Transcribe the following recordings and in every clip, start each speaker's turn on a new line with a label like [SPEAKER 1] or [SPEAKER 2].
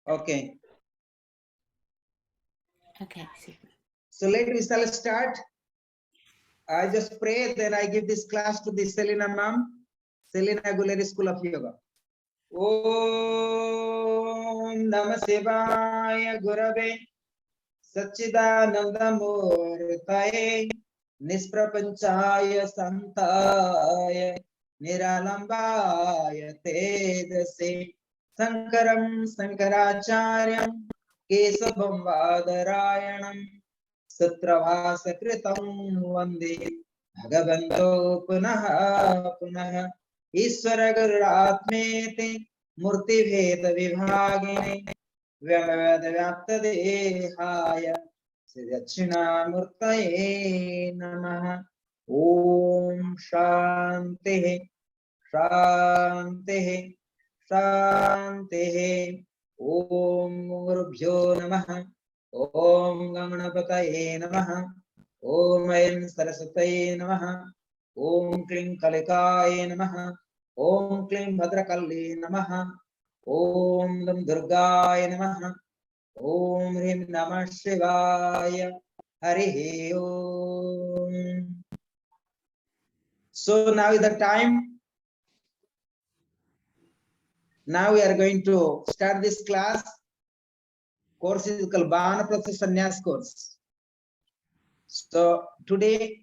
[SPEAKER 1] Okay.
[SPEAKER 2] Okay.
[SPEAKER 1] So let me start. I just pray, then I give this class to the Selina ma'am, Selina Guleri School of Yoga. Om Namah Shivaya Gurave Satchidananda Murtaye Nisprapanchaya Santaya Niralambaya Tedase Sankaram Sankaracharyam Kesavam Vadarayanam Sutravasakritam Vande Bhagavanto Punaha Punaha Ishvara Gururatmete Murti Bheda Vibhagine Vyamavada Vyapta Dehaya Sri Dakshinamurtaye Namaha. Om Shanti Shanti Shanti. Om Gurubhyo Namaha. Om Gamanapataye Namaha. Om Ayan Saraswataye Namaha. Om Klim Kalikaye Namaha. Om Klim Bhadrakalli Namaha. Om Lam Durgaya Namaha. Om Hrim Namah Shivaya. Harihi Om. So now is the time. Now we are going to start this class. Course is called Vanaprastha Sannyas course. So today,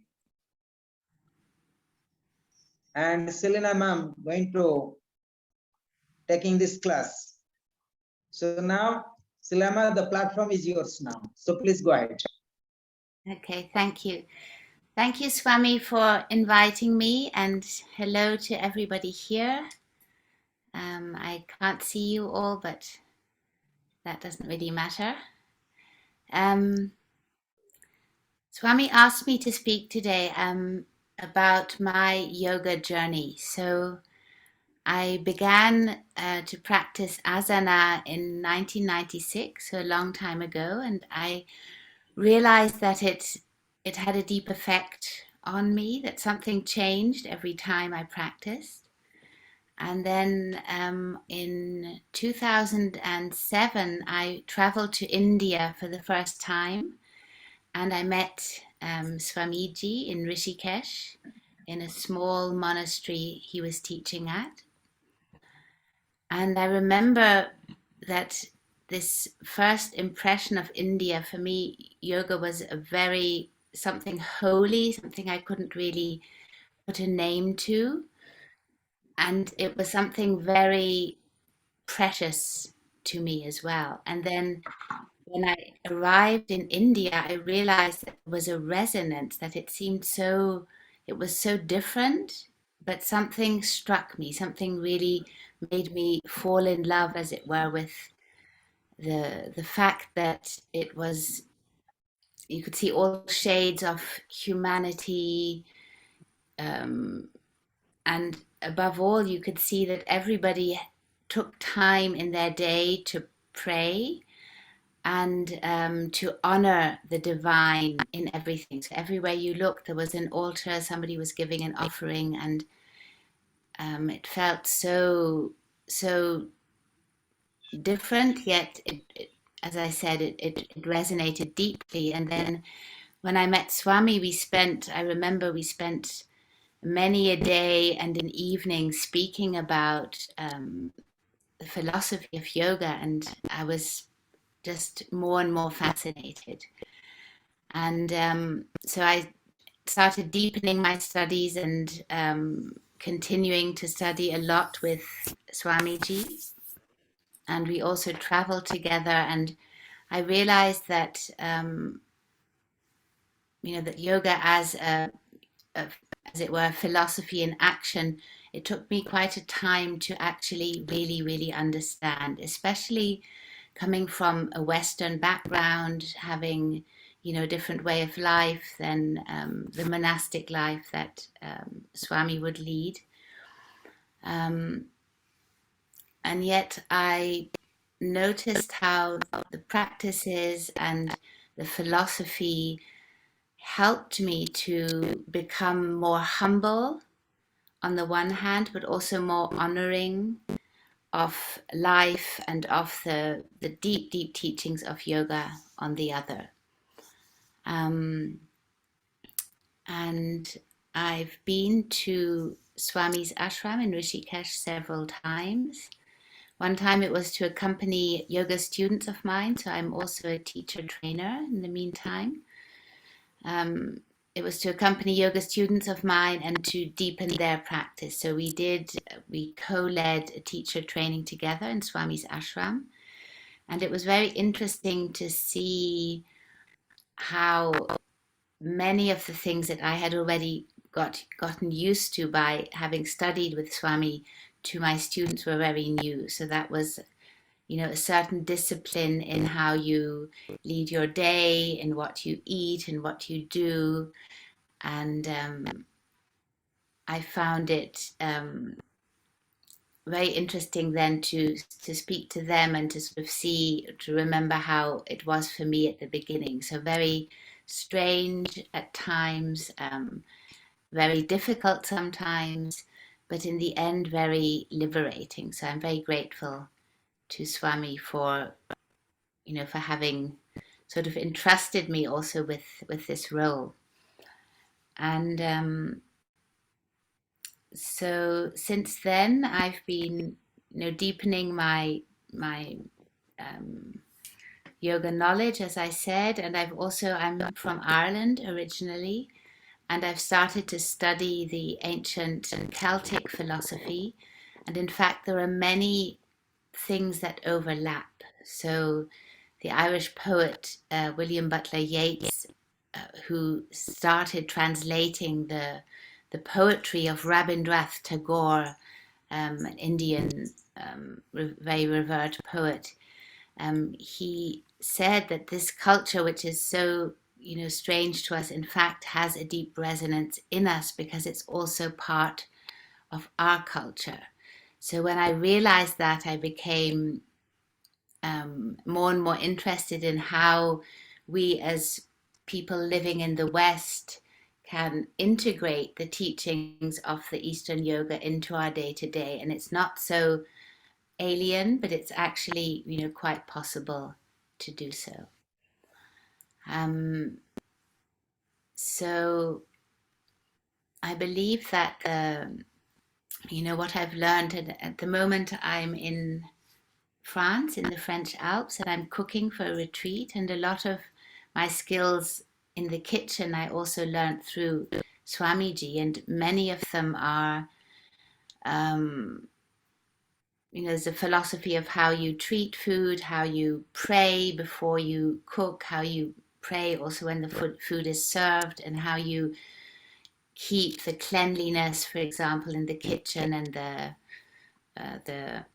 [SPEAKER 1] and Selena ma'am going to taking this class. So now, Selena, the platform is yours now. So please go ahead.
[SPEAKER 2] Okay, thank you. Thank you, Swami, for inviting me, and hello to everybody here. I can't see you all, but that doesn't really matter. Swami asked me to speak today about my yoga journey. So I began to practice asana in 1996, so a long time ago, and I realized that it had a deep effect on me, that something changed every time I practiced. And then in 2007, I traveled to India for the first time, and I met Swamiji in Rishikesh in a small monastery he was teaching at. And I remember that this first impression of India, for me, yoga was something holy, something I couldn't really put a name to. And it was something very precious to me as well. And then when I arrived in India, I realized that there was a resonance, that it was so different, but something struck me, something really made me fall in love, as it were, with the fact that it was, you could see all shades of humanity, and above all, you could see that everybody took time in their day to pray and to honor the divine in everything. So everywhere you looked, there was an altar, somebody was giving an offering, and it felt so different, yet as I said, it resonated deeply. And then when I met Swami, I remember we spent many a day and an evening speaking about the philosophy of yoga, and I was just more and more fascinated. And so I started deepening my studies and continuing to study a lot with Swamiji. And we also traveled together, and I realized that that yoga as as it were, philosophy in action, it took me quite a time to actually really, really understand, especially coming from a Western background, having, a different way of life than the monastic life that Swami would lead. And yet I noticed how the practices and the philosophy helped me to become more humble on the one hand, but also more honoring of life and of the deep, deep teachings of yoga on the other. And I've been to Swami's ashram in Rishikesh several times. One time it was to accompany yoga students of mine, so I'm also a teacher trainer in the meantime. It was to accompany yoga students of mine and to deepen their practice. So we co-led a teacher training together in Swami's ashram. And it was very interesting to see how many of the things that I had already gotten used to by having studied with Swami to my students were very new. So that was, a certain discipline in how you lead your day, in what you eat and what you do. And I found it very interesting then to speak to them and to sort of to remember how it was for me at the beginning. So very strange at times, very difficult sometimes, but in the end very liberating. So I'm very grateful to Swami for having sort of entrusted me also with this role. And so since then I've been deepening my yoga knowledge, as I said, and I'm from Ireland originally, and I've started to study the ancient Celtic philosophy, and in fact there are many things that overlap. So the Irish poet William Butler Yeats, who started translating the poetry of Rabindranath Tagore, an Indian very revered poet, he said that this culture, which is so strange to us, in fact has a deep resonance in us because it's also part of our culture. So when I realized that, I became more and more interested in how we as people living in the West can integrate the teachings of the Eastern yoga into our day to day. And it's not so alien, but it's actually, quite possible to do so. So I believe that, what I've learned at the moment, I'm in France, in the French Alps, and I'm cooking for a retreat, and a lot of my skills in the kitchen I also learned through Swamiji, and many of them are there's a philosophy of how you treat food, how you pray before you cook, how you pray also when the food is served, and how you keep the cleanliness, for example, in the kitchen, and the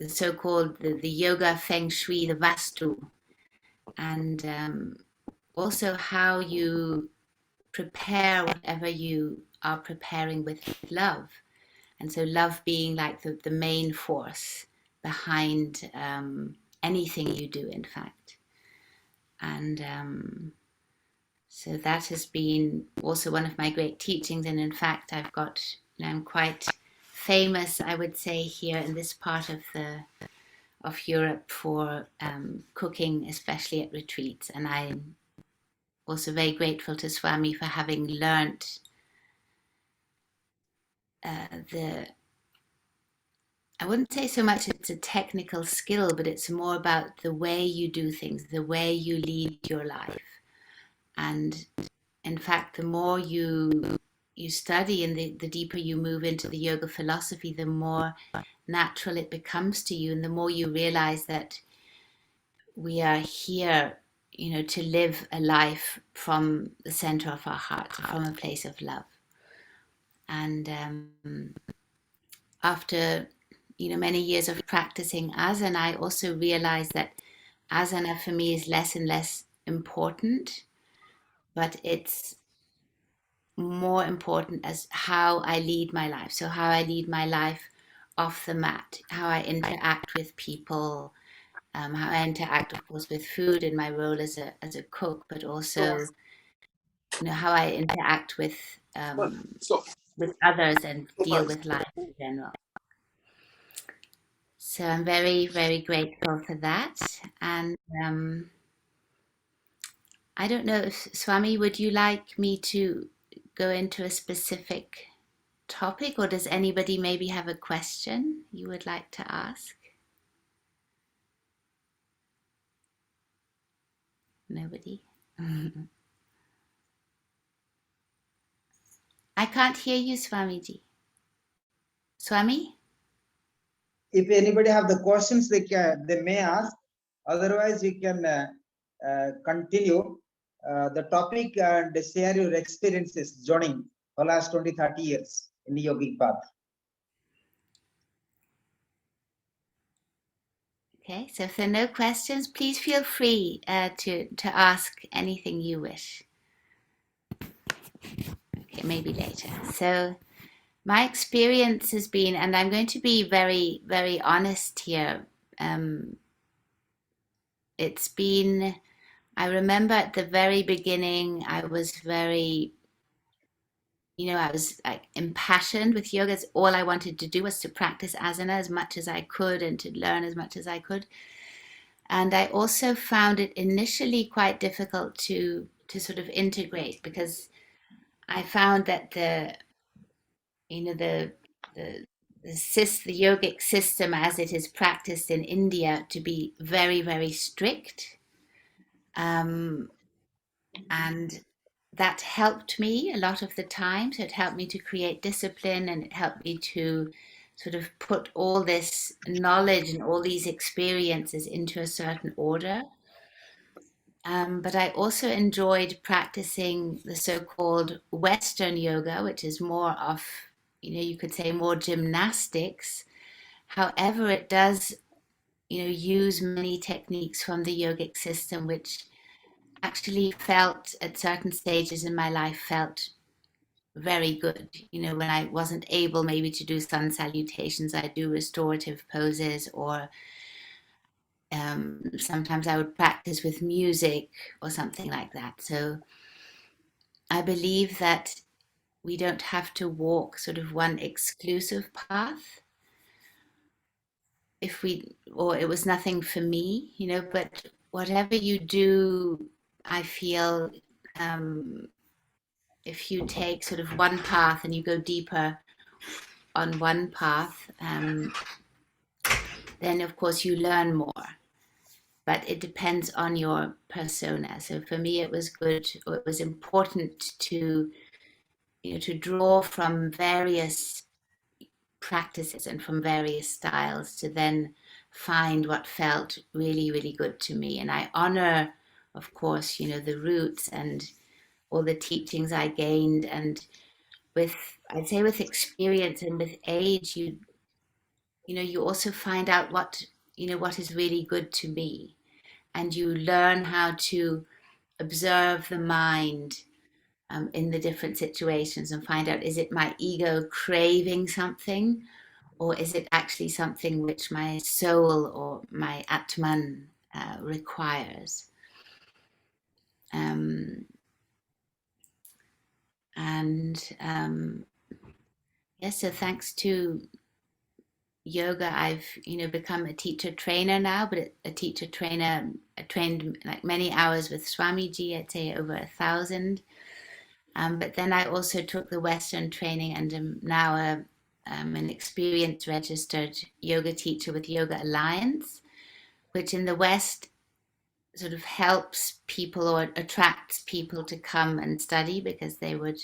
[SPEAKER 2] so-called the yoga feng shui, the vastu, and also how you prepare whatever you are preparing with love. And so love being like the main force behind anything you do, in fact. And so that has been also one of my great teachings. And in fact, I'm quite famous, I would say, here in this part of Europe for cooking, especially at retreats. And I'm also very grateful to Swami for having learnt I wouldn't say so much it's a technical skill, but it's more about the way you do things, the way you lead your life. And in fact, the more you study and the deeper you move into the yoga philosophy, the more natural it becomes to you, and the more you realize that we are here, to live a life from the center of our heart, from a place of love. And after many years of practicing asana, I also realized that asana for me is less and less important, but it's more important as how I lead my life. So how I lead my life off the mat, how I interact with people, how I interact, of course, with food in my role as a cook, but also how I interact with others and deal with life in general. So I'm very, very grateful for that. And I don't know if, Swami, would you like me to go into a specific topic, or does anybody maybe have a question you would like to ask? Nobody? I can't hear you, Swamiji. Swami?
[SPEAKER 1] If anybody have the questions, they may ask. Otherwise, we can continue the topic and share your experiences joining for last 20-30 years in the yogic path.
[SPEAKER 2] Okay, so if there are no questions, please feel free to ask anything you wish. Okay, maybe later. So my experience has been, and I'm going to be very, very honest here. It's been, I remember at the very beginning, I was very, I was like impassioned with yoga. All I wanted to do was to practice asana as much as I could and to learn as much as I could. And I also found it initially quite difficult to sort of integrate, because I found that the yogic system as it is practiced in India to be very, very strict. And that helped me a lot of the time. So it helped me to create discipline, and it helped me to sort of put all this knowledge and all these experiences into a certain order. But I also enjoyed practicing the so-called Western yoga, which is more of, you could say more gymnastics. However, it does, use many techniques from the yogic system, which actually felt at certain stages in my life felt very good. When I wasn't able maybe to do sun salutations, I do restorative poses, or sometimes I would practice with music or something like that. So I believe that we don't have to walk sort of one exclusive path. Or it was nothing for me, but whatever you do, I feel if you take sort of one path and you go deeper on one path, then of course you learn more. But it depends on your persona. So for me, it was good, or it was important to, to draw from various practices and from various styles to then find what felt really, really good to me. And I honor, of course, the roots and all the teachings I gained. And I'd say with experience and with age, you also find out what is really good to me. And you learn how to observe the mind in the different situations and find out, is it my ego craving something, or is it actually something which my soul or my Atman requires? Yes, so thanks to yoga, I've become a teacher trainer now, but a teacher trainer. I trained like many hours with Swamiji, I'd say over 1,000. But then I also took the Western training, and am now an experienced registered yoga teacher with Yoga Alliance, which in the West sort of helps people or attracts people to come and study because they would,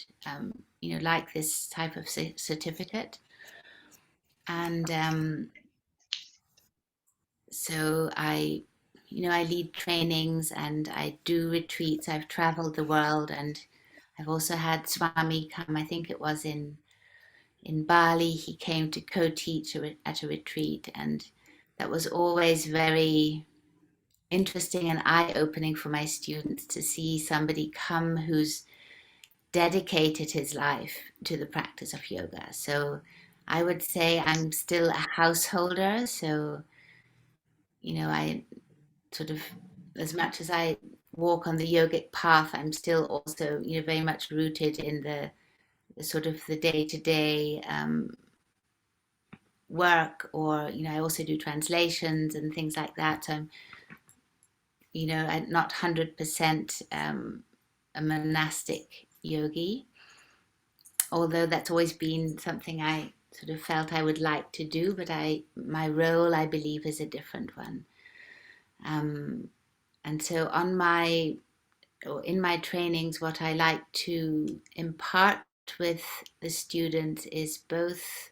[SPEAKER 2] like this type of certificate. And so I lead trainings and I do retreats. I've traveled the world, and I've also had Swami come, I think it was in Bali. He came to co-teach at a retreat, and that was always very interesting and eye-opening for my students to see somebody come who's dedicated his life to the practice of yoga. So I would say I'm still a householder. So, I sort of, as much as I walk on the yogic path, I'm still also, very much rooted in the sort of the day-to-day work, or I also do translations and things like that. So I'm I'm not 100% a monastic yogi, although that's always been something I sort of felt I would like to do, but my role, I believe, is a different one. And so in my trainings, what I like to impart with the students is both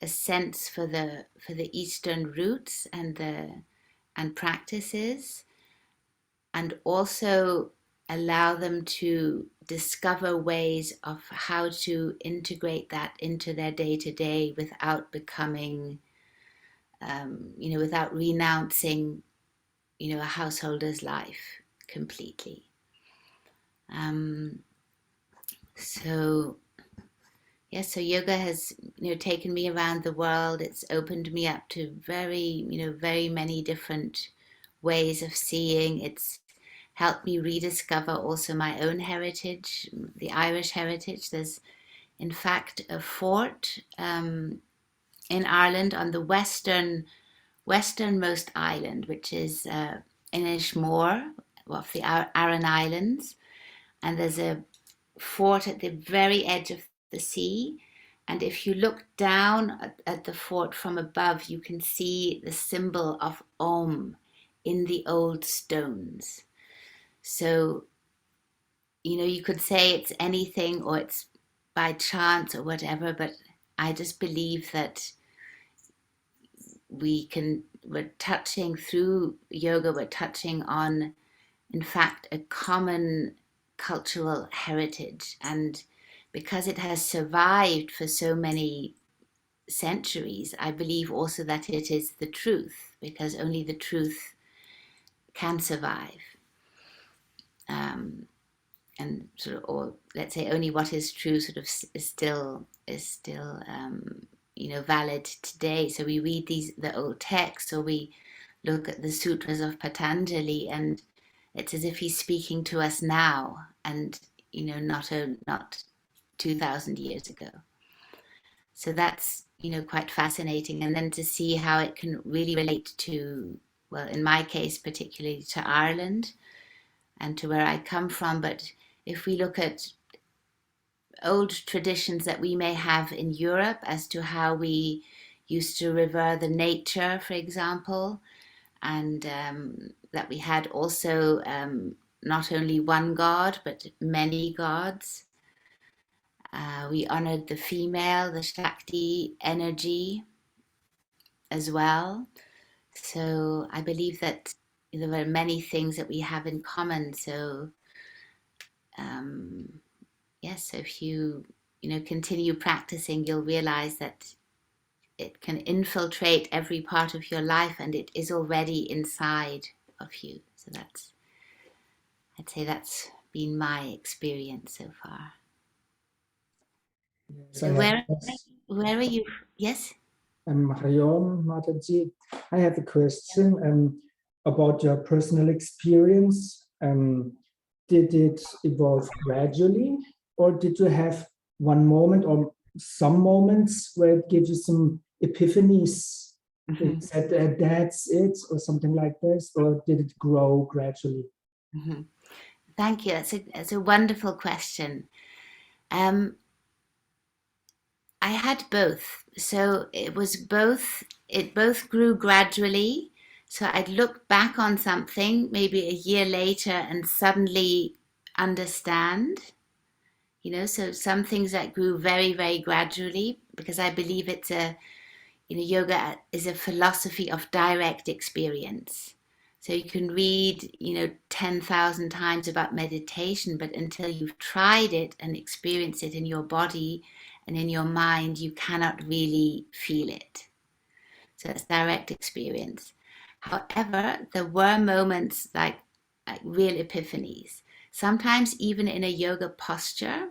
[SPEAKER 2] a sense for the Eastern roots and practices, and also allow them to discover ways of how to integrate that into their day-to-day without becoming, without renouncing, a householder's life completely. So yoga has, taken me around the world. It's opened me up to very many different ways of seeing. It's helped me rediscover also my own heritage, the Irish heritage. There's, in fact, a fort in Ireland on the westernmost island, which is Inishmore, of the Aran Islands. And there's a fort at the very edge of the sea. And if you look down at the fort from above, you can see the symbol of Om in the old stones. So, you could say it's anything or it's by chance or whatever, but I just believe that we're touching through yoga, we're touching on, in fact, a common cultural heritage. And because it has survived for so many centuries, I believe also that it is the truth, because only the truth can survive. And sort of, or let's say only what is true sort of is still valid today. So we read the old texts, or we look at the sutras of Patanjali, and it's as if he's speaking to us now, and not 2,000 years ago. So that's quite fascinating, and then to see how it can really relate to, well, in my case particularly, to Ireland and to where I come from. But if we look at old traditions that we may have in Europe as to how we used to revere the nature, for example, and that we had also not only one god but many gods. We honored the female, the Shakti energy as well. So I believe that there are many things that we have in common. So yes, so if you continue practicing, you'll realize that it can infiltrate every part of your life, and it is already inside of you. So I'd say that's been my experience so far.
[SPEAKER 3] Yes,
[SPEAKER 2] So where are you? Yes?
[SPEAKER 3] Hariom Mataji. I have a question about your personal experience. Did it evolve gradually, or did you have one moment or some moments where it gives you some epiphanies?
[SPEAKER 2] Mm-hmm.
[SPEAKER 3] Said that's it, or something like this, or did it grow gradually?
[SPEAKER 2] Mm-hmm. Thank you. That's a wonderful question. I had both. So it both grew gradually. So I'd look back on something maybe a year later and suddenly understand, so some things that grew very, very gradually, because I believe it's yoga is a philosophy of direct experience. So you can read, 10,000 times about meditation, but until you've tried it and experienced it in your body and in your mind, you cannot really feel it. So it's direct experience. However, there were moments like real epiphanies. Sometimes even in a yoga posture,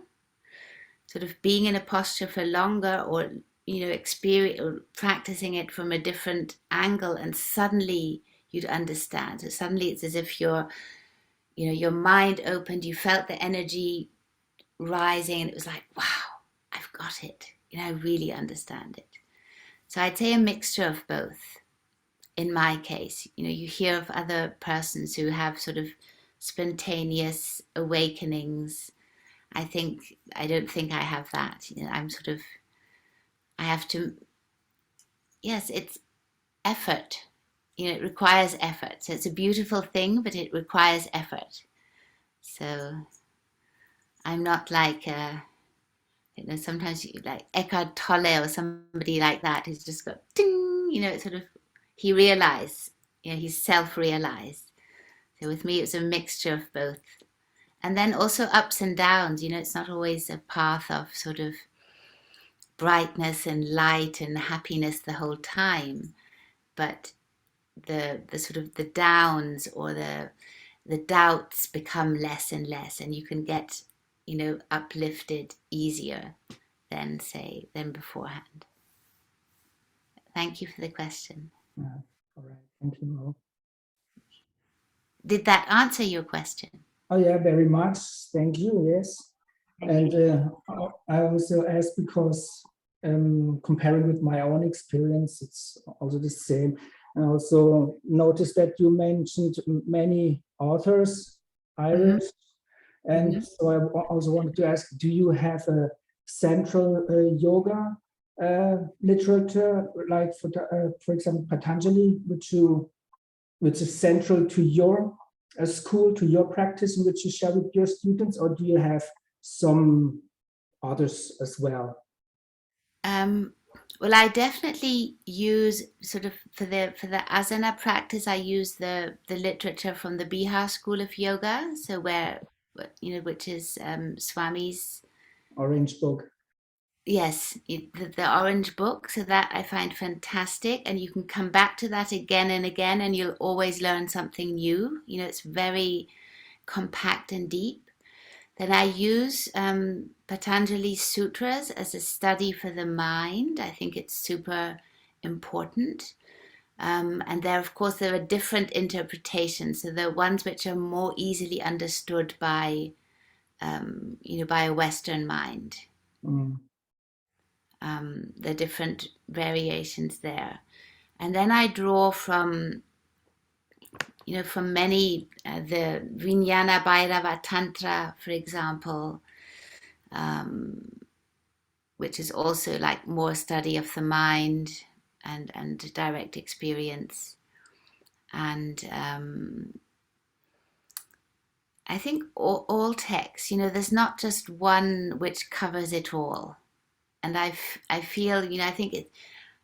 [SPEAKER 2] sort of being in a posture for longer, or experience or practicing it from a different angle, and suddenly you'd understand. So suddenly it's as if your mind opened, you felt the energy rising, and it was like, wow, I've got it. I really understand it. So I'd say a mixture of both. In my case, you hear of other persons who have sort of spontaneous awakenings. I don't think I have that. I'm sort of, I have to, yes, it's effort. It requires effort. So it's a beautiful thing, but it requires effort. So I'm not like, sometimes you like Eckhart Tolle or somebody like that who's just got ding, it's sort of, he realized, he's self-realized. So with me, it's a mixture of both. And then also ups and downs, it's not always a path of sort of brightness and light and happiness the whole time, but the sort of the downs or the doubts become less and less, and you can get, uplifted easier than beforehand. Thank you for the question.
[SPEAKER 3] Yeah. All right. Thank you, Mo.
[SPEAKER 2] Did that answer your question?
[SPEAKER 3] Oh yeah, very much. Thank you. Yes. And I also asked because comparing with my own experience, it's also the same. I also noticed that you mentioned many authors, Irish, and so I also wanted to ask, do you have a central yoga literature, like for example, Patanjali, which is central to your school, to your practice, in which you share with your students, or do you have some others as well?
[SPEAKER 2] Well, I definitely use sort of for the asana practice. I use the literature from the Bihar School of Yoga. So which is Swami's
[SPEAKER 3] Orange book.
[SPEAKER 2] Yes, the orange book. So that I find fantastic, and you can come back to that again and again, and you'll always learn something new. It's very compact and deep. Then I use Patanjali Sutras as a study for the mind. I think it's super important. And of course, there are different interpretations. So there are ones which are more easily understood by, by a Western mind. The different variations there. And then I draw from many, the Vijnana Bhairava Tantra, for example, which is also like more study of the mind and direct experience. And I think all texts, there's not just one which covers it all. And I feel, I feel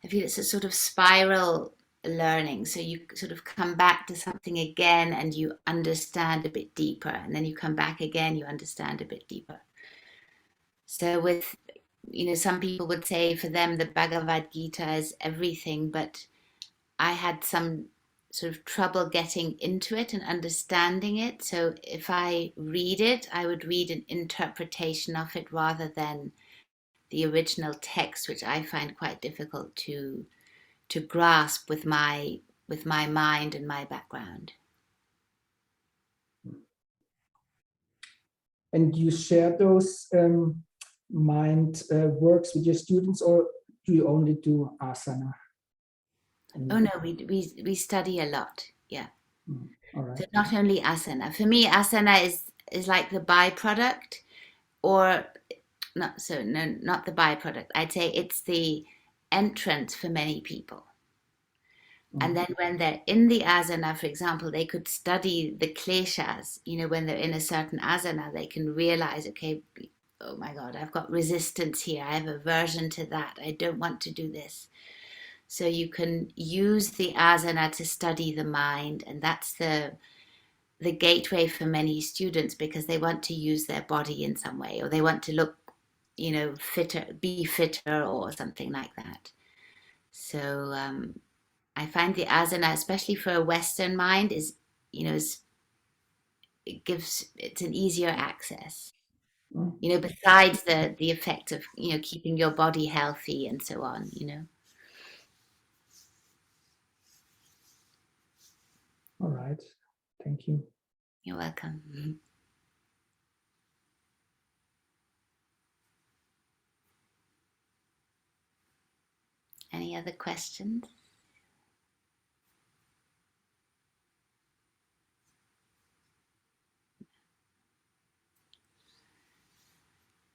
[SPEAKER 2] it's a sort of spiral learning. So you sort of come back to something again and you understand a bit deeper, and then you come back again, you understand a bit deeper. So with, some people would say for them the Bhagavad Gita is everything, but I had some sort of trouble getting into it and understanding it. So if I read it, I would read an interpretation of it rather than the original text, which I find quite difficult to grasp with my mind and my background.
[SPEAKER 3] And you share those mind works with your students, or do you only do asana?
[SPEAKER 2] Oh no, we study a lot. Yeah.
[SPEAKER 3] All right.
[SPEAKER 2] So not only asana. For me, asana is like the byproduct, or not the byproduct. I'd say it's the entrance for many people. And then when they're in the asana, for example, they could study the kleshas, when they're in a certain asana, they can realize, okay, oh my God, I've got resistance here. I have aversion to that. I don't want to do this. So you can use the asana to study the mind. And that's the gateway for many students, because they want to use their body in some way, or they want to look, be fitter or something like that. So, I find the asana, especially for a Western mind, it's an easier access. Besides the effect of keeping your body healthy and so on.
[SPEAKER 3] All right, thank you.
[SPEAKER 2] You're welcome. Any other questions?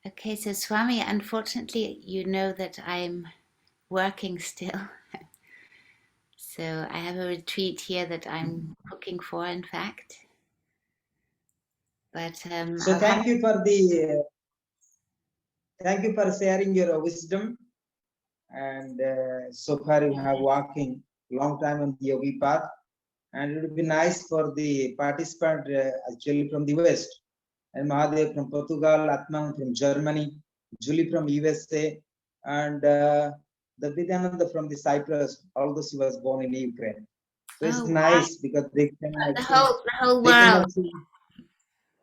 [SPEAKER 2] Okay, so Swami, unfortunately, you know that I'm working still. So I have a retreat here that I'm looking for, in fact. But
[SPEAKER 1] So thank you for sharing your wisdom. And so far you have walking long time on the yogi path, and it would be nice for the participant actually from the West, and Mahadev from Portugal, Atman from Germany, Julie from USA, and the Vidyananda from the Cyprus, although she was born in Ukraine. So it's nice because they can
[SPEAKER 2] the
[SPEAKER 1] actually,
[SPEAKER 2] whole
[SPEAKER 1] they can
[SPEAKER 2] world.
[SPEAKER 1] actually,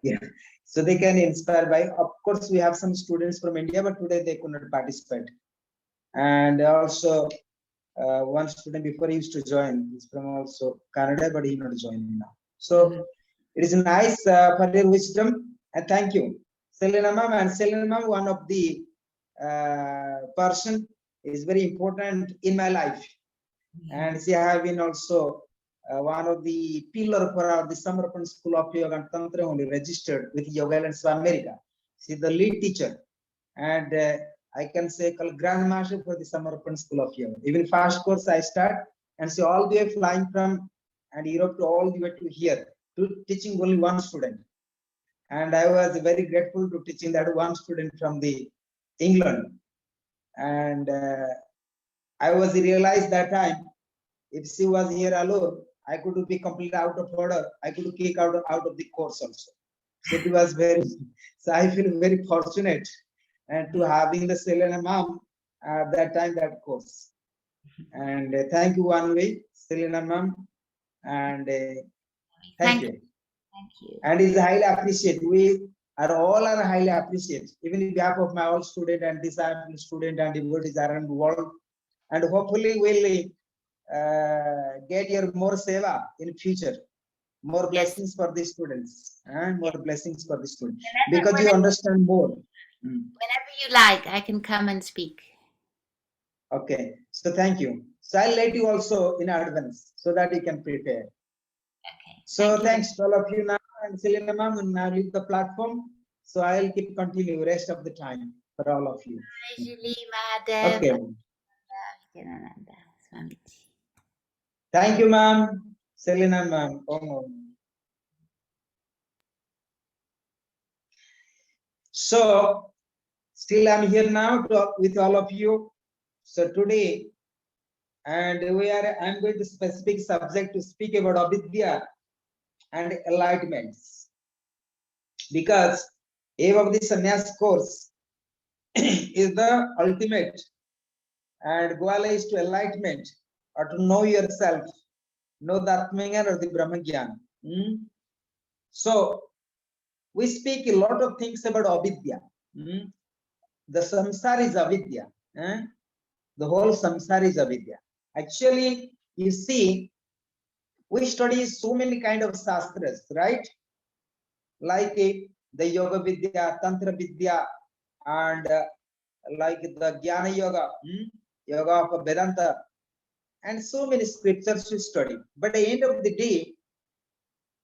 [SPEAKER 1] yeah, so they can inspire by, of course we have some students from India, but today they could not participate. And also one student before he used to join, he's from also Canada, but he's not joining now. So it is nice for your wisdom, and thank you. Selena ma'am, and Selena ma'am, one of the person is very important in my life. And she have been also one of the pillar for the Samarpan School of Yoga and Tantra, only registered with Yoga and America. She's the lead teacher, and I can say called grandmaster for the Samarpan School of Yoga. Even first course I start, and so all the way flying from and Europe to all the way to here to teaching only one student. And I was very grateful to teaching that one student from the England. And I was realized that time, if she was here alone, I could be completely out of order. I could kick out of the course also. So it was very, so I feel very fortunate and to having the Selena ma'am at that time, that course. And thank you one way, Selena ma'am, and thank you.
[SPEAKER 2] Thank you.
[SPEAKER 1] And is highly appreciated. We are highly appreciated, even in behalf of my old student and disciple student and devotees around the world. And hopefully we'll get your more seva in future, more blessings for the students, and more blessings for the students, because you understand more.
[SPEAKER 2] Whenever you like, I can come and speak.
[SPEAKER 1] Okay, so thank you. So I'll let you also in advance so that you can prepare.
[SPEAKER 2] Okay.
[SPEAKER 1] So thanks to all of you now, and Selena ma'am will now leave the platform. So I'll keep continue rest of the time for all of you.
[SPEAKER 2] Okay.
[SPEAKER 1] Thank you, ma'am. Selena ma'am. So still I'm here now with all of you. So today, and I'm going to specific subject to speak about avidya and enlightenments, because aim of the sannyas course is the ultimate, and goal is to enlightenment or to know yourself, know the Atmagyan or the Brahmagyan. So we speak a lot of things about avidya. The samsara is avidya. The whole samsara is avidya. Actually, you see, we study so many kind of shastras, right? Like the yoga vidya, tantra vidya, and like the jnana yoga, yoga of Vedanta, and so many scriptures to study. But at the end of the day,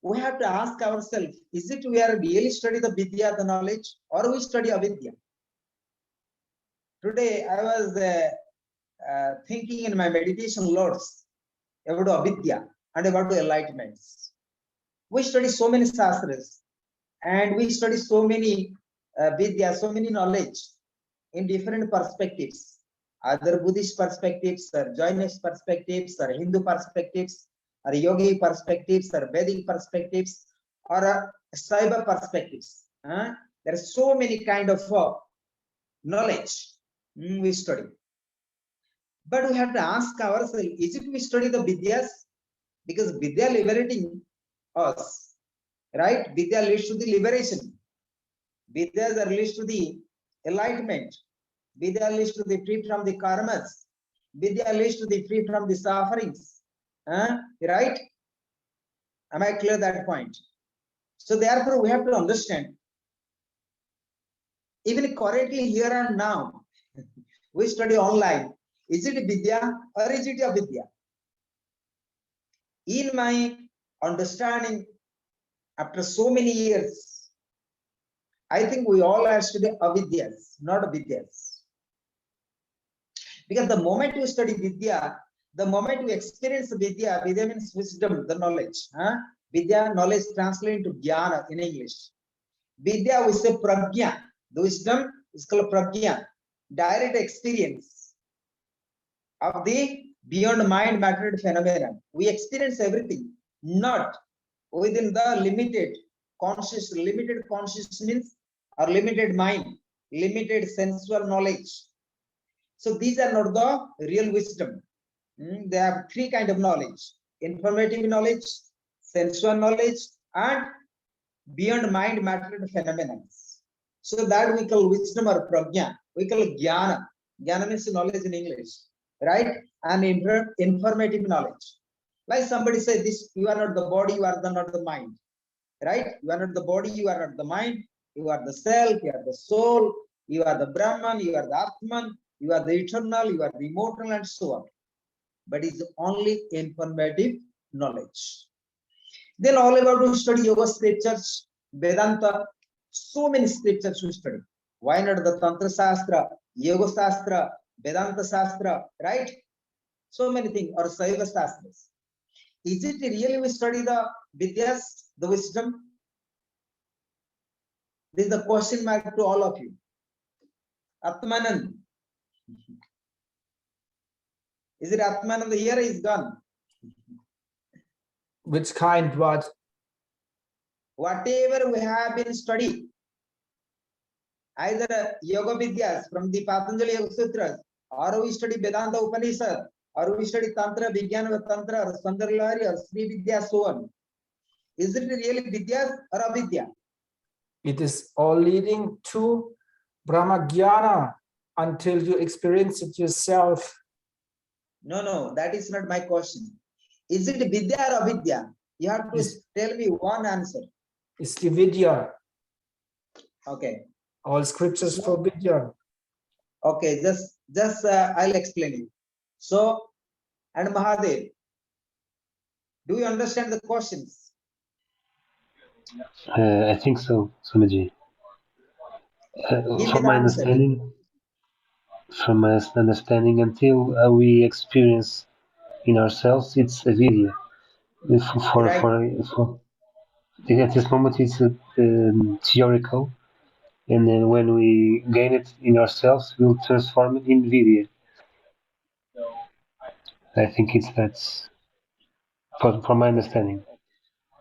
[SPEAKER 1] we have to ask ourselves, is it we are really study the vidya, the knowledge, or we study avidya? Today, I was thinking in my meditation lots about avidya and about the enlightenments. We study so many shastras, and we study so many vidya, so many knowledge in different perspectives, either Buddhist perspectives, or Jainist perspectives, or Hindu perspectives, or yogi perspectives, or Vedic perspectives, or cyber perspectives. There are so many kind of knowledge we study. But we have to ask ourselves, is it we study the vidyas? Because vidya liberating us, right? Vidya leads to the liberation. Vidyas are leads to the enlightenment. Vidya leads to the free from the karmas. Vidya leads to the free from the sufferings. Right? Am I clear that point? So therefore, we have to understand, even currently here and now, we study online. Is it Vidya or is it Avidya? In my understanding, after so many years, I think we all have studied Avidyas, not Vidyas. Because the moment you study Vidya, the moment you experience Vidya, Vidya means wisdom, the knowledge. Vidya, knowledge translated into Jnana in English. Vidya, we say Prajna. The wisdom is called Prajna. Direct experience of the beyond mind matter phenomenon. We experience everything, not within the limited conscious means or limited mind, limited sensual knowledge. So these are not the real wisdom. They have three kinds of knowledge: informative knowledge, sensual knowledge, and beyond mind matter phenomena. So that we call wisdom or prajna. We call jnana. Jnana means knowledge in English, right? And informative knowledge. Like somebody say this, you are not the body, you are not the mind, right? You are not the body, you are not the mind, you are the self, you are the soul, you are the Brahman, you are the Atman, you are the eternal, you are the immortal, and so on. But it's only informative knowledge. Then all about to study yoga scriptures, Vedanta, so many scriptures to study. Why not the Tantra Shastra, Yoga Shastra, Vedanta Shastra, right? So many things, or Saiva Shastras. Is it really we study the Vidyas, the wisdom? This is the question mark to all of you. Atmanand. Is it Atmanand here? Is gone.
[SPEAKER 3] Which kind? What?
[SPEAKER 1] Whatever we have been studying, either Yoga Vidyas from the Patanjali Yoga Sutras, or we study Vedanta Upanishad, or we study Tantra, Vijnana Tantra, or Sundarlari, or Sri Vidya, so on. Is it really Vidyas or Avidya?
[SPEAKER 3] It is all leading to Brahma Jnana until you experience it yourself.
[SPEAKER 1] No, that is not my question. Is it Vidya or Avidya? You have to tell me one answer.
[SPEAKER 3] It's the Vidya.
[SPEAKER 1] Okay.
[SPEAKER 3] All scriptures for Vidya.
[SPEAKER 1] Okay, just I'll explain you. So, and Mahadev, do you understand the questions?
[SPEAKER 4] I think so, Swamiji.
[SPEAKER 1] Give me the answer.
[SPEAKER 4] From my understanding, until we experience in ourselves, it's a video. At this moment, it's theoretical, and then when we gain it in ourselves, we'll transform it in video. I think that's for my understanding.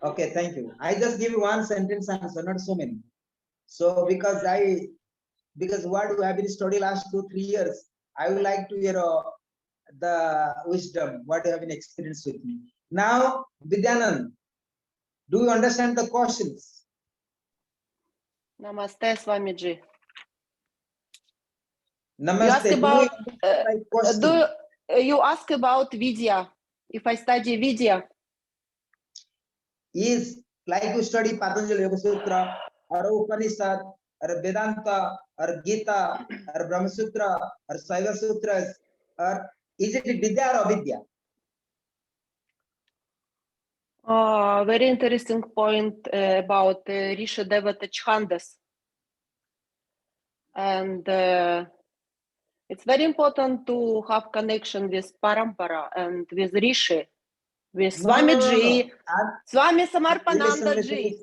[SPEAKER 1] Okay, thank you. I just give you one sentence answer, not so many. So because what we have been studying last 2-3 years, I would like to hear the wisdom, what you have been experienced with me. Now, Vidyanand, do you understand the questions?
[SPEAKER 5] Namaste, Swamiji.
[SPEAKER 1] Namaste.
[SPEAKER 5] You ask about Vidya, if I study Vidya.
[SPEAKER 1] Is like you study Patanjali Yoga Sutra, or Upanishad, or Vedanta, or Gita, or Brahma Sutra, or Saiva Sutras, or is it Vidya or Avidya?
[SPEAKER 5] Very interesting point about Rishi Devata Chandas. And it's very important to have connection with Parampara and with Rishi, with Swamiji, Swami Samarpananandaji.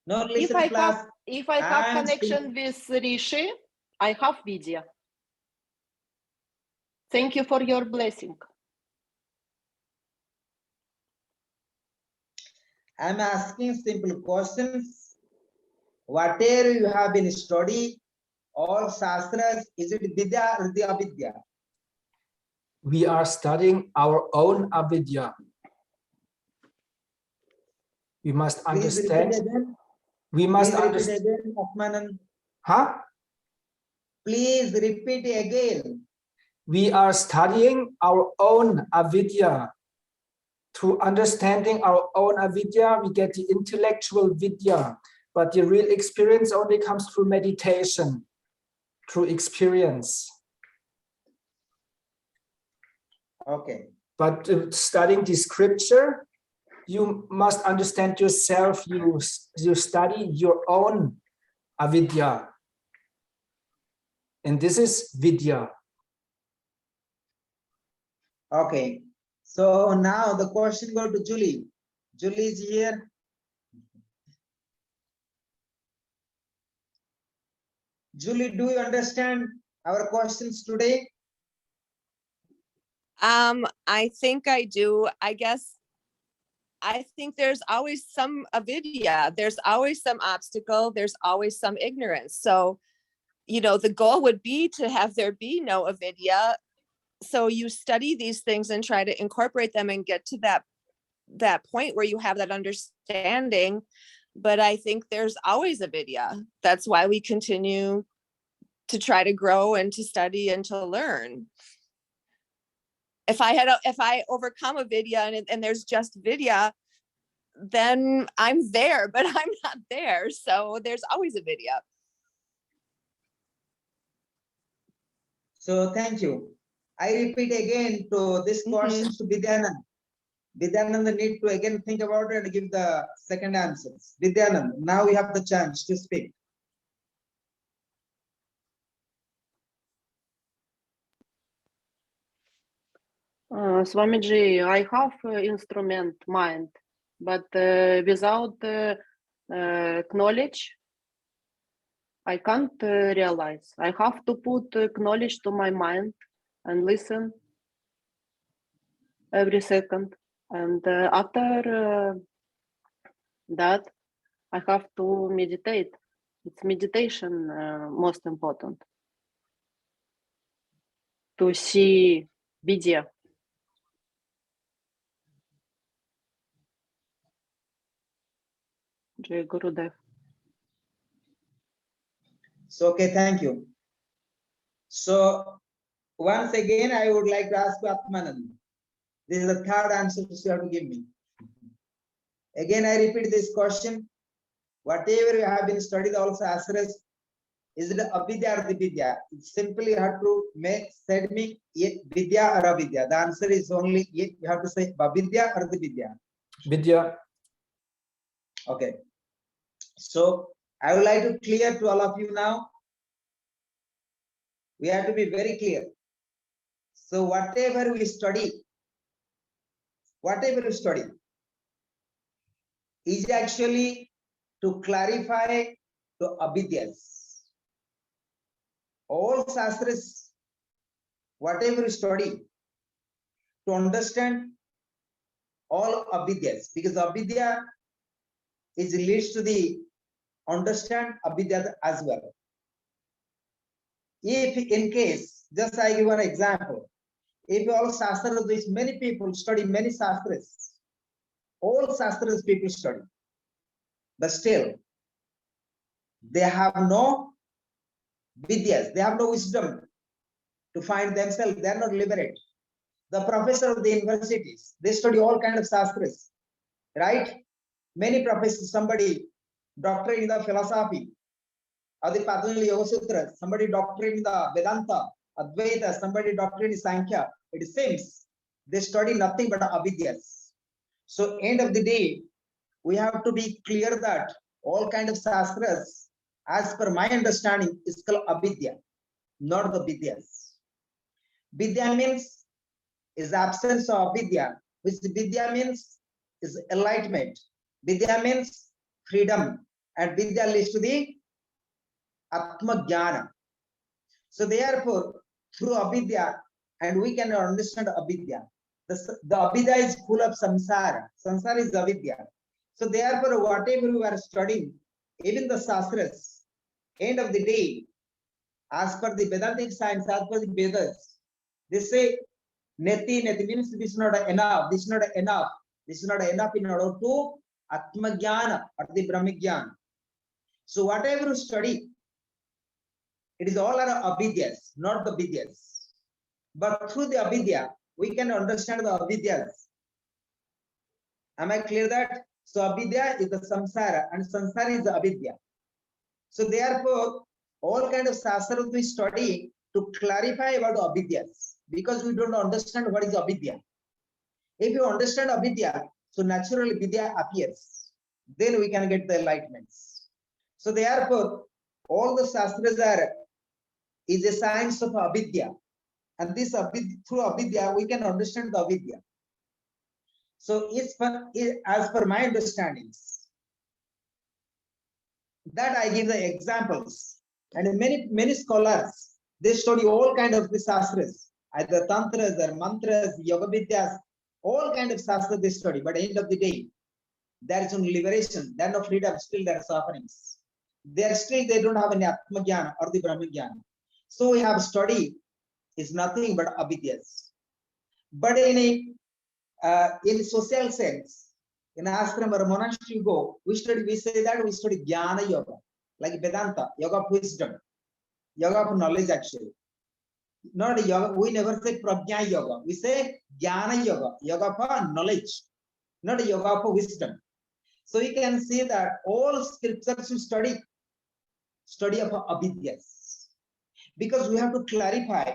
[SPEAKER 1] No, listen, class.
[SPEAKER 5] If I have connection with Rishi, I have Vidya. Thank you for your blessing.
[SPEAKER 1] I'm asking simple questions. Whatever you have been studying, all shastras, is it Vidya or the Avidya?
[SPEAKER 3] We are studying our own Avidya. We must understand. We must understand. Huh?
[SPEAKER 1] Please repeat again.
[SPEAKER 3] We are studying our own Avidya. Through understanding our own Avidya, we get the intellectual Vidya. But the real experience only comes through meditation, through experience.
[SPEAKER 1] Okay.
[SPEAKER 3] But studying the scripture, you must understand yourself. You study your own avidya. And this is vidya.
[SPEAKER 1] Okay. So now the question goes to Julie. Julie is here. Julie, do you understand our questions today?
[SPEAKER 6] I think I do. I guess I think there's always some avidya. There's always some obstacle. There's always some ignorance. So, you know, the goal would be to have there be no avidya. So you study these things and try to incorporate them and get to that point where you have that understanding. But I think there's always avidya. That's why we continue to try to grow and to study and to learn. If I overcome avidya and there's just vidya, then I'm there, but I'm not there. So there's always avidya.
[SPEAKER 1] So thank you. I repeat again to this question to Vidyanand. Vidyanand need to again think about it and give the second answers. Vidyanand, now we have the chance to speak.
[SPEAKER 5] Swamiji, I have instrument mind, but without knowledge, I can't realize. I have to put knowledge to my mind and listen every second. And after that, I have to meditate. It's meditation most important. To see vidya. Jai Gurudev.
[SPEAKER 1] So, okay, thank you. So, once again, I would like to ask you, Atmanand. This is the third answer you have to give me. Again, I repeat this question. Whatever you have been studied also ashras, is it avidya or vidya? It's simply you have to said me vidya or avidya. The answer is only you have to say avidya or the vidya.
[SPEAKER 3] Vidya.
[SPEAKER 1] Okay. So I would like to clear to all of you now. We have to be very clear. So whatever we study is actually to clarify the avidyas. All shastras, whatever we study, to understand all avidyas, because avidya is leads to the understand avidya as well. If in case, just I give an example, if all shastras, which many people study many shastras, all shastras people study, but still they have no vidyas, they have no wisdom to find themselves, they are not liberated. The professor of the universities, they study all kinds of shastras, right? Many professors, somebody doctorate in the philosophy, Adi Patanjali Yoga Sutra, somebody doctorate in the Vedanta, Advaita, somebody doctorate in Sankhya. It seems they study nothing but avidyas. So end of the day, we have to be clear that all kinds of shastras, as per my understanding, is called avidya, not the vidyas. Vidya means is absence of vidya, which vidya means is enlightenment. Vidya means freedom, and vidya leads to the Atma Jnana. So therefore, through avidya, and we can understand avidya. The avidya is full of samsara. Samsara is avidya. So therefore, whatever we are studying, even the shastras, end of the day, as per the Vedantic science, as per the Vedas, they say neti means this is not enough, this is not enough, this is not enough in order to Atma Jnana or the Brahma Jnana. So whatever you study, it is all our avidyas, not the vidyas. But through the avidya, we can understand the avidyas. Am I clear that? So avidya is the samsara and samsara is the avidya. So therefore, all kinds of shastras we study to clarify about the avidyas. because we don't understand what is avidya. If you understand avidya, so naturally vidya appears. Then we can get the enlightenments. So therefore, all the shastras is a science of avidya. And this through avidya, we can understand the avidya. So as per my understandings, that I give the examples. And many scholars, they study all kind of the shastras, either tantras or mantras, yoga vidyas, all kind of shastras they study. But at the end of the day, there is no liberation, there is no freedom, still there are sufferings. They don't have any Atma Jnana or the Brahma Jnana. So we have study is nothing but avidyas. But in social sense, in ashram or monastery you go, we say that we study Jnana Yoga, like Vedanta, yoga of wisdom, yoga of knowledge actually. Not yoga, we never say Prajna Yoga, we say Jnana Yoga, yoga for knowledge, not yoga for wisdom. So you can see that all scriptures you study of avidyas. Because we have to clarify,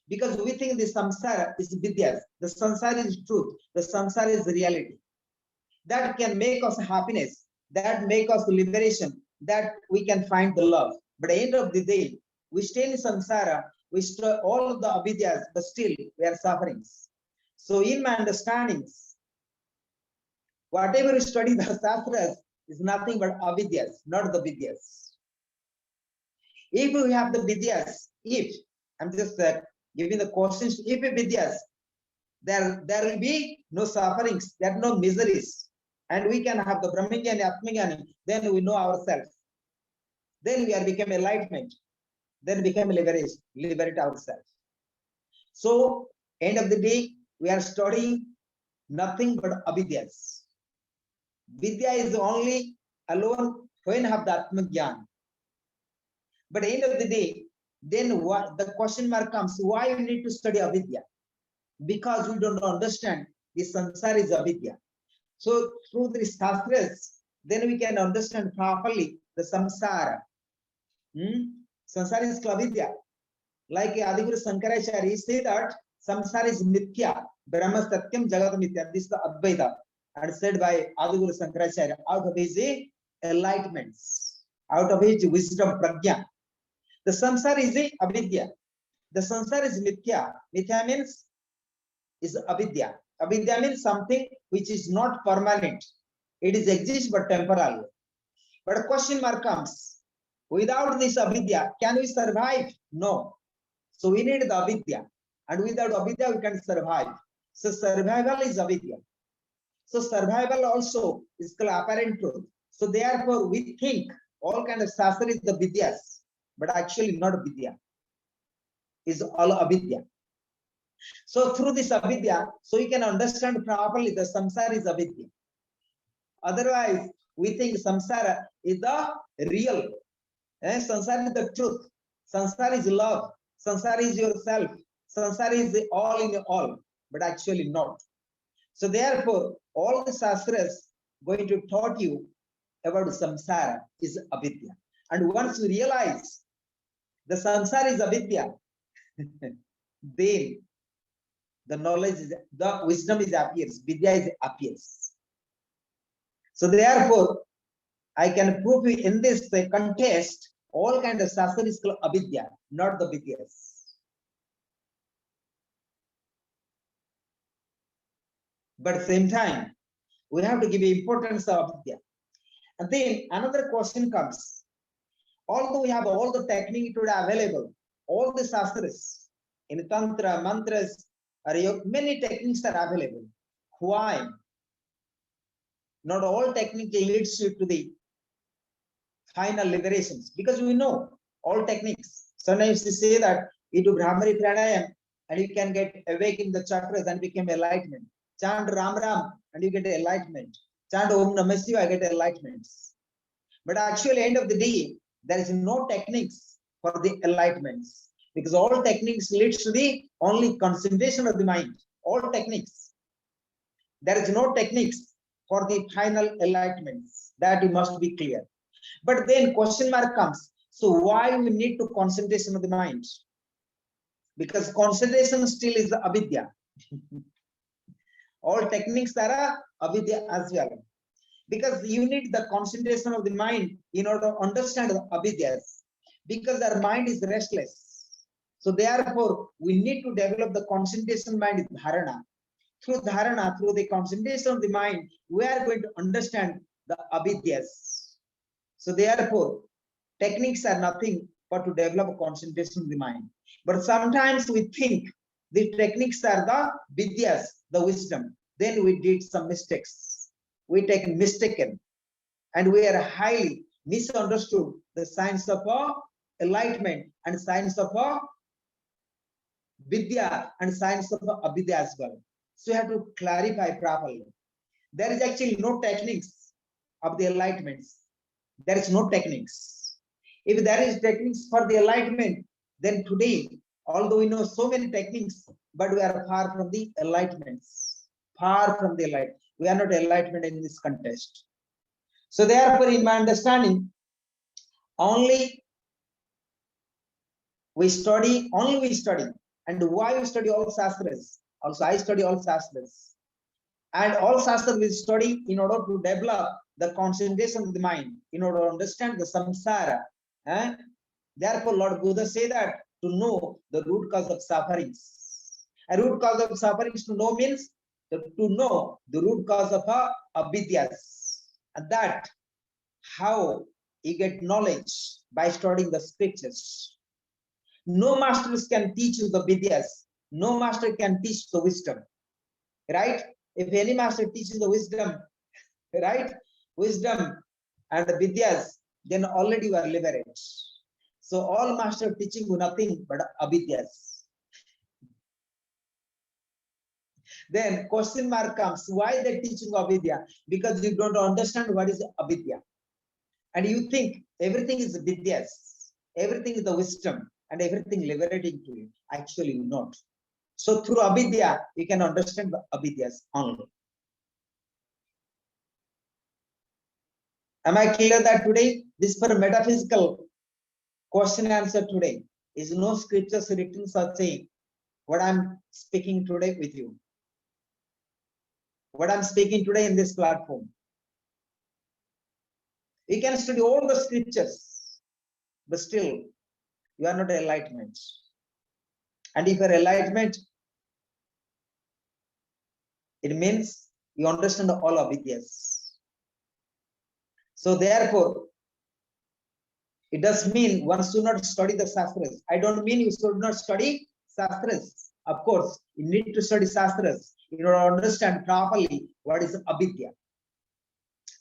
[SPEAKER 1] because we think the samsara is vidyas, the samsara is truth, the samsara is reality. That can make us happiness, that make us liberation, that we can find the love. But at the end of the day, we stay in samsara, we study all of the avidyas, but still we are suffering. So in my understandings, whatever you study the shastras is nothing but avidyas, not the vidyas. If we have the vidyas, I'm just giving the questions, if vidyas, there will be no sufferings, there are no miseries, and we can have the Brahmajnani, Atmajnani, then we know ourselves. Then we are become enlightenment, then become liberate ourselves. So, end of the day, we are studying nothing but avidyas. Vidya is only alone when have the Atmajnana. But at the end of the day, then what the question mark comes, why you need to study avidya? Because we don't understand the samsara is avidya. So through the shastras, then we can understand properly the samsara. Samsara is avidya. Like Adiguru Sankaracharya say that samsara is mithya, Brahma Satyam Jagat Mithya. This is the Advaita, and said by Adiguru Sankaracharya out of his enlightenments, out of his wisdom, prajna. The samsara is avidya. The samsara is mithya. Mithya means is avidya. Avidya means something which is not permanent. It is exist but temporal. But a question mark comes. Without this avidya, can we survive? No. So we need the avidya. And without avidya, we can survive. So survival is avidya. So survival also is called apparent truth. So therefore, we think all kind of shastra is the vidyas. But actually not vidya, is all avidya. So through this avidya, so you can understand properly the samsara is avidya. Otherwise, we think samsara is the real, samsara is the truth, samsara is love, samsara is yourself, samsara is the all in all, but actually not. So therefore, all the shastras going to taught you about samsara is avidya. And once you realize the samsara is avidya, then the knowledge is, the wisdom is appears, vidya is appears. So therefore, I can prove you in this contest, all kind of shastra is called avidya, not the vidyas. But at the same time, we have to give importance of avidya. And then another question comes. Although we have all the technique today available, all the shastras, in tantra, mantras, many techniques are available. Why? Not all technique leads you to the final liberations, because we know all techniques. Sometimes we say that you do Brahmari Pranayam and you can get awake in the chakras and become enlightenment. Chant Ram Ram and you get enlightenment. Chant Om Namah Shivaya, get enlightenments. But actually, end of the day, there is no techniques for the enlightenments, because all techniques leads to the only concentration of the mind. All techniques. There is no techniques for the final enlightenments. That you must be clear. But then question mark comes. So why we need to concentration of the mind? because concentration still is the avidya. All techniques are avidya as well, because you need the concentration of the mind in order to understand the avidyas, because our mind is restless. So therefore, we need to develop the concentration mind in dharana. Through dharana, through the concentration of the mind, we are going to understand the avidyas. So therefore, techniques are nothing but to develop a concentration of the mind. But sometimes we think the techniques are the vidyas, the wisdom. Then we did some mistakes. We take mistaken, and we are highly misunderstood the science of enlightenment and science of vidya and science of avidya as well. So you have to clarify properly. There is actually no techniques of the enlightenments. There is no techniques. If there is techniques for the enlightenment, then today, although we know so many techniques, but we are far from the enlightenments. Far from the enlightenment. We are not enlightenment in this context. So therefore, in my understanding, only we study. And why we study all shastras? Also, I study all shastras. And all shastras we study in order to develop the concentration of the mind, in order to understand the samsara. Therefore, Lord Buddha said that to know the root cause of sufferings. A root cause of sufferings to know means to know the root cause of avidyas. And that how you get knowledge by studying the scriptures. No masters can teach you the vidyas. No master can teach the wisdom. Right? If any master teaches the wisdom, right? Wisdom and the vidyas, then already you are liberated. So all master teaching you nothing but avidyas. Then question mark comes, why they teaching avidya? Because you don't understand what is avidya. And you think everything is vidyas, everything is the wisdom, and everything liberating to you. Actually not. So through avidya, you can understand the avidyas only. Am I clear that today, this for metaphysical question and answer today is no scriptures written such saying what I'm speaking today with you. What I'm speaking today in this platform. You can study all the scriptures, but still you are not enlightenment. And if you're enlightenment, it means you understand all avidyas. So therefore, it does mean one should not study the shastras. I don't mean you should not study shastras. Of course, you need to study shastras in order to understand properly what is avidya.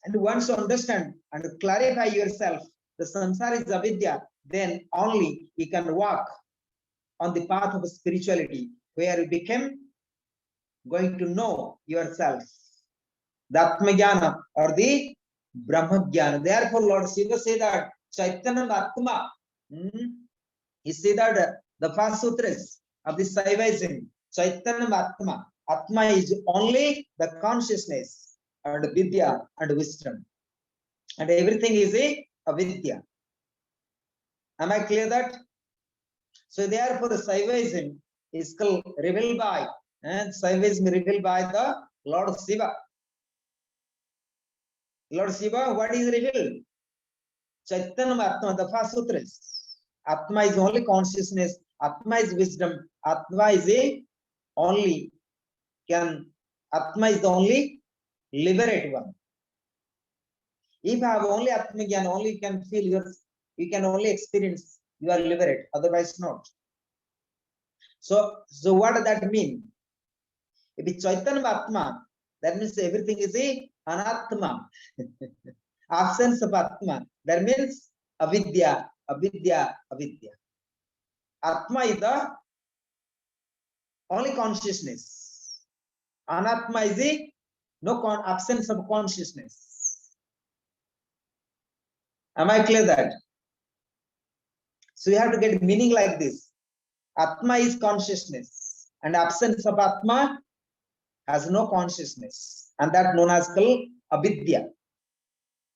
[SPEAKER 1] And once you understand and clarify yourself, the samsara is avidya, then only you can walk on the path of spirituality, where you become going to know yourself. The Atma-jnana or the Brahma-jnana. Therefore, Lord Shiva said that Chaitanya Atma. He said that the first sutras of the Saivaism, Chaitanya Atma. Atma is only the consciousness and vidya and wisdom. And everything is a avidya. Am I clear that? So therefore, the Saivaism is called revealed by, and Saivaism revealed by the Lord Shiva. Lord Shiva, what is revealed? Chaitanya Atma, the first sutras. Atma is only consciousness. Atma is wisdom. Atma is a only Atma is the only liberate one. If you have only Atma Gyan, only you can feel you can only experience you are liberated, otherwise not. So what does that mean? If it's Chaitanya Atma, that means everything is a anatma. Absence of Atma. That means avidya, avidya, avidya. Atma is the only consciousness. Anatma is the absence of consciousness. Am I clear that? So you have to get meaning like this. Atma is consciousness, and absence of Atma has no consciousness, and that known as called avidya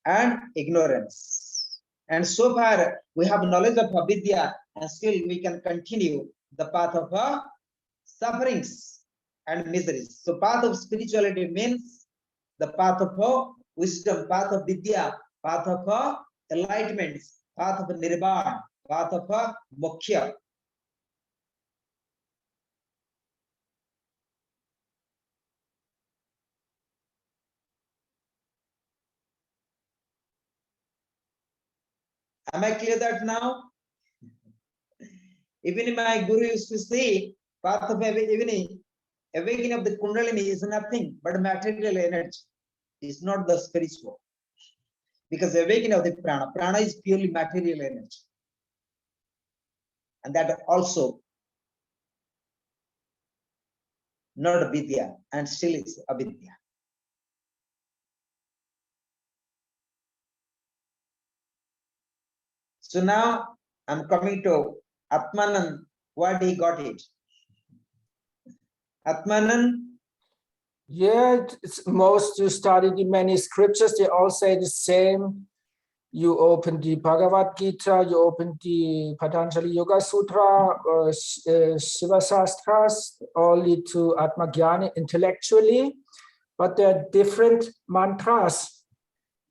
[SPEAKER 1] and ignorance. And so far we have knowledge of avidya, and still we can continue the path of sufferings and miseries. So path of spirituality means the path of wisdom, path of vidya, path of enlightenment, path of nirvana, path of moksha. Am I clear that now? Even my guru used to say, path of awakening of the kundalini is nothing but material energy. It's not the spiritual. Because awakening of the prana is purely material energy. And that also not vidya and still is avidya. So now I'm coming to Atmanand, what he got it. Atmanand.
[SPEAKER 3] Yeah, it's most you study the many scriptures, they all say the same. You open the Bhagavad Gita, you open the Patanjali Yoga Sutra, or Shiva Shastras, all lead to Atmagyani intellectually, but there are different mantras.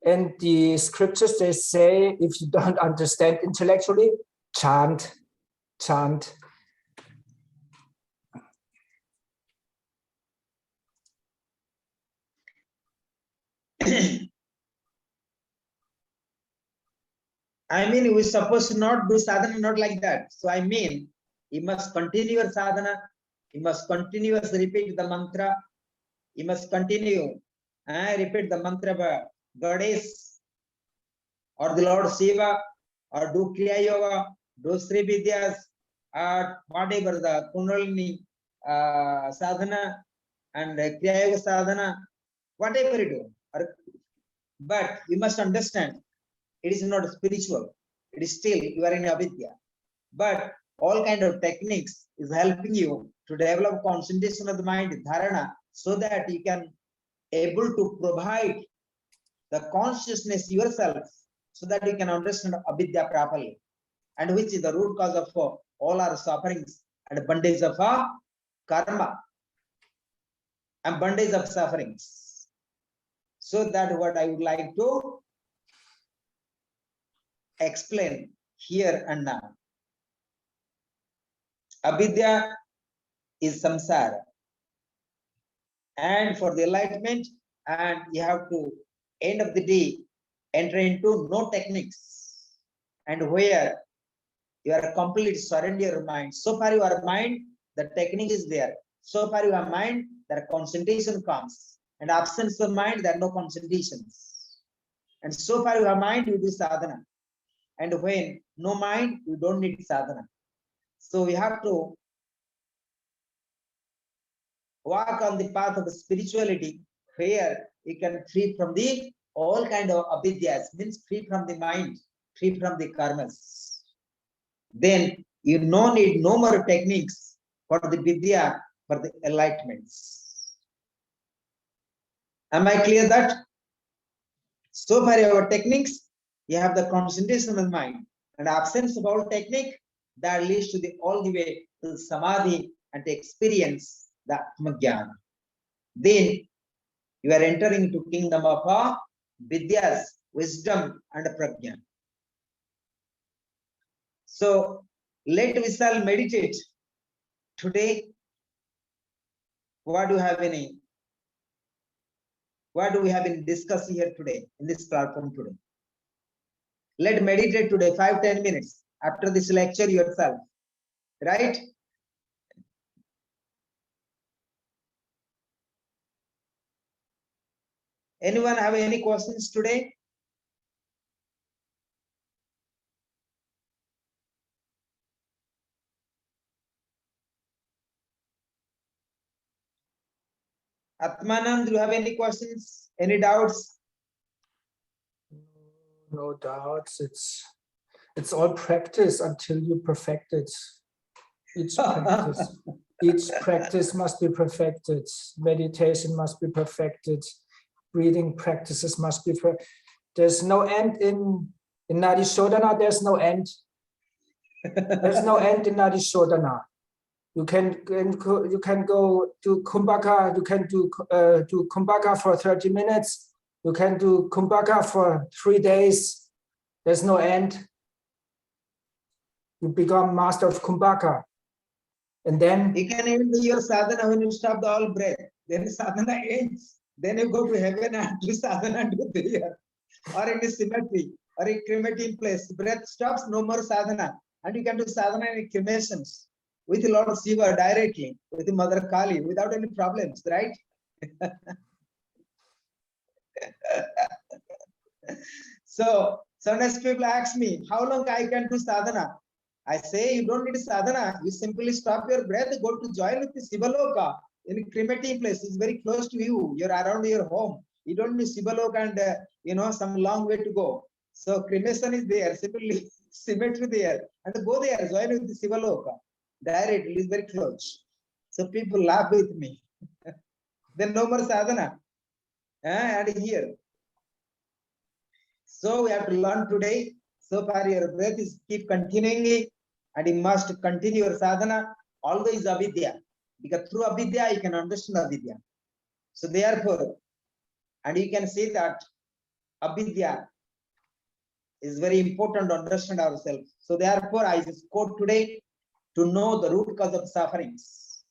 [SPEAKER 3] And the scriptures, they say, if you don't understand intellectually, chant, chant.
[SPEAKER 1] I mean, we're supposed to not do sadhana, not like that. So I mean, you must continue your sadhana, you must continuously repeat the mantra, you must continue repeat the mantra of Goddess or the Lord Shiva, or do Kriya Yoga, do Sri Vidyas, or whatever the Kundalini sadhana and Kriya Yoga sadhana, whatever you do. But you must understand, it is not spiritual. It is still, you are in avidya. But all kind of techniques is helping you to develop concentration of the mind, dharana, so that you can able to provide the consciousness yourself, so that you can understand avidya properly, and which is the root cause of all our sufferings and bondage of karma and bondage of sufferings. So that what I would like to explain here and now. Avidya is samsara, and for the enlightenment, and you have to end of the day enter into no techniques, and where you are completely surrender your mind. So far your mind, the technique is there. So far your mind, the concentration comes, and absence of mind, there are no concentrations. And so far your mind, you do sadhana. And when no mind, you don't need sadhana. So we have to walk on the path of spirituality, where you can free from the all kind of avidyas, means free from the mind, free from the karmas. Then you no need no more techniques for the vidya, for the enlightenments. Am I clear that? So far your techniques, you have the concentration of mind, and absence of all technique, that leads to the all the way to samadhi and to experience the Atmajnana. Then you are entering into kingdom of vidyas, wisdom and prajna. So let we shall meditate today. What do we have in discuss here today in this platform today? Let meditate today 5-10 minutes after this lecture yourself, right? Anyone have any questions today? Atmanand, do you have any questions? Any doubts?
[SPEAKER 3] No doubts. It's all practice until you perfect it. Each practice must be perfected. Meditation must be perfected. Breathing practices must be perfected. There's no end in Nadi Shodhana. There's no end. There's no end in Nadi Shodhana. You can go to Kumbhaka. You can do Kumbhaka for 30 minutes. You can do Kumbhaka for 3 days. There's no end. You become master of Kumbhaka. And then
[SPEAKER 1] you can even do your sadhana when you stop the all breath. Then sadhana ends. Then you go to heaven and do sadhana do there. Or in a cemetery or a cremating place. Breath stops, no more sadhana. And you can do sadhana in cremations with Lord Shiva directly, with Mother Kali, without any problems, right? So sometimes people ask me, how long I can do sadhana? I say, you don't need sadhana. You simply stop your breath, go to join with the Sivaloka in a cremating place. It's very close to you. You're around your home. You don't need Sivaloka and some long way to go. So cremation is there, simply cemetery there, and go there, join with the Sivaloka. Directly, it's very close. So people laugh with me. Then no more sadhana. And here. So we have to learn today. So far your breath is keep continuing and you must continue your sadhana. Always avidya. Because through avidya you can understand avidya. So therefore, and you can see that avidya is very important to understand ourselves. So therefore I just quote today, to know the root cause of sufferings.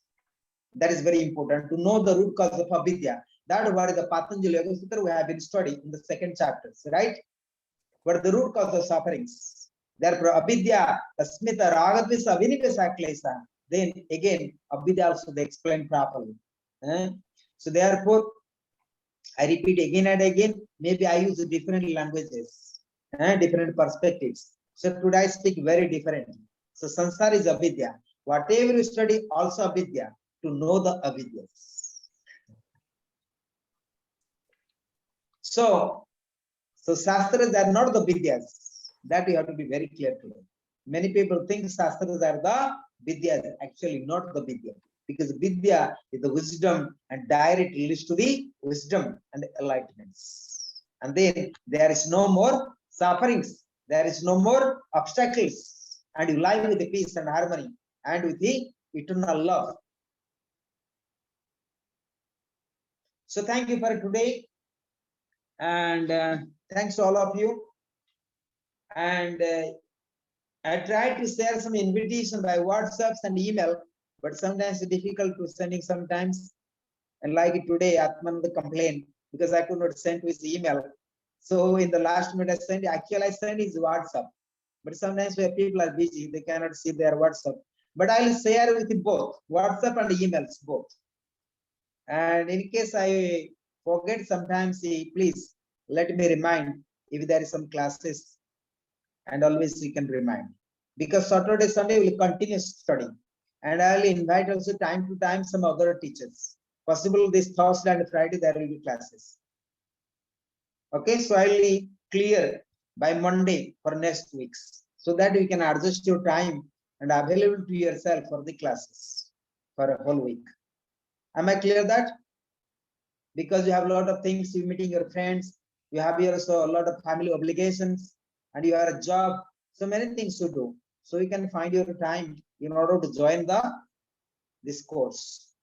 [SPEAKER 1] That is very important, to know the root cause of avidya. That is what the Patanjali Yoga Sutra we have been studying in the second chapter, right? What is the root cause of sufferings? Therefore, avidya, asmita, ragadvisa, vinipesa, klesa. Then again, avidya also they explain properly. So therefore, I repeat again and again, maybe I use different languages, different perspectives. So today I speak very differently. So sansar is avidya. Whatever you study, also avidya, to know the avidyas. So Shastras are not the Vidyas. That you have to be very clear to them. Many people think Shastras are the Vidyas. Actually, not the Vidya. Because Vidya is the wisdom and directly leads to the wisdom and enlightenments. And then there is no more sufferings. There is no more obstacles. And you live with the peace and harmony and with the eternal love. So thank you for today. And thanks to all of you. And I tried to share some invitation by WhatsApps and email, but sometimes it's difficult to sending sometimes. And like today, Atman complained because I could not send his email. So in the last minute, I sent his WhatsApp. But sometimes where people are busy, they cannot see their WhatsApp. But I'll share with both, WhatsApp and emails, both. And in case I forget sometimes, please let me remind if there is some classes, and always you can remind. Because Saturday, Sunday will continue studying. And I'll invite also time to time some other teachers. Possible this Thursday and Friday there will be classes. Okay, so I'll clear by Monday for next weeks, so that you can adjust your time and available to yourself for the classes for a whole week. Am I clear that? Because you have a lot of things, you meeting your friends, you have also a lot of family obligations, and you have a job, so many things to do. So you can find your time in order to join this course.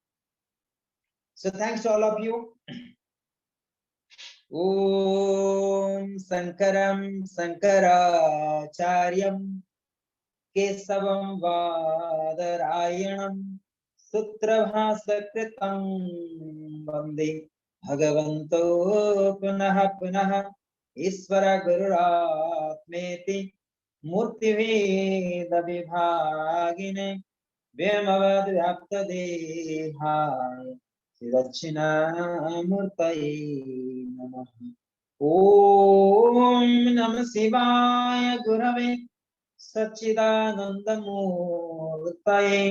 [SPEAKER 1] So thanks to all of you. Om Sankaram Sankaracharyam Kesavam Vadarayanam Sutrabhasakritam Vande Bhagavanto Punaha Punaha Isvara Gururatmeti Murtiveda Vibhagine Vyamavad Dehaya Sridachinamurtaye Namaha. Om Namah Shivaya Gurave Sachidanandamurtaye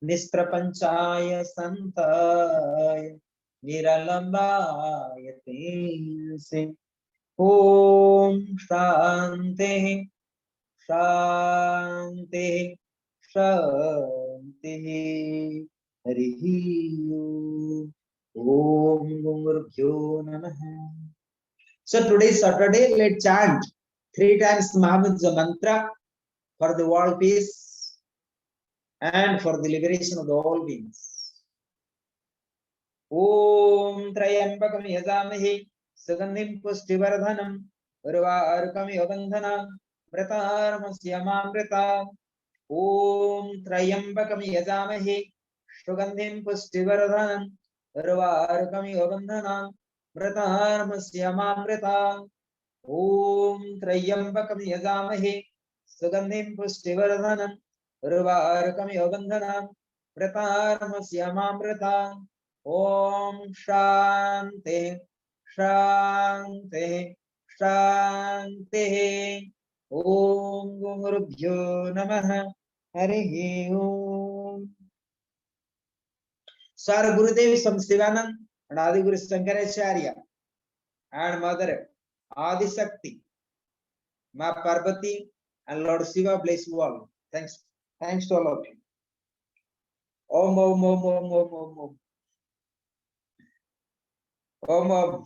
[SPEAKER 1] Nisprapanchaya Santaya Niralambaya Tinse. Om Shanti Shanti Shanti. Harihi Om Gurubhyo Namaha. So today is Saturday, let's chant 3 times Mahamudra mantra for the world peace and for the liberation of the all beings. Om Trayambakam Yajamahe Sugandhim Pushtivardhanam Urvarukam Yogandhanam Mritarmasyamanmritam. Om Trayambakam Yajamahe Sugandhim Pushtivardhanam Urvarukam Yogandhanam Mritarmasyamanmritam. Om Trayambakam Yajamahe Sugandhim Pushtivardhanam Urvarukam Yogandhanam Mritarmasyamanmritam. Om Shanti Shanti Shanti. Om Gurubhyo Namaha Harihi Om. So our Gurudev Samsivanand and Adi Guru Shankaracharya and Mother Adi Shakti, Ma Parvati and Lord Shiva bless you all. Thanks to all of you. Om Om Om Om Om Om Om. Om Om.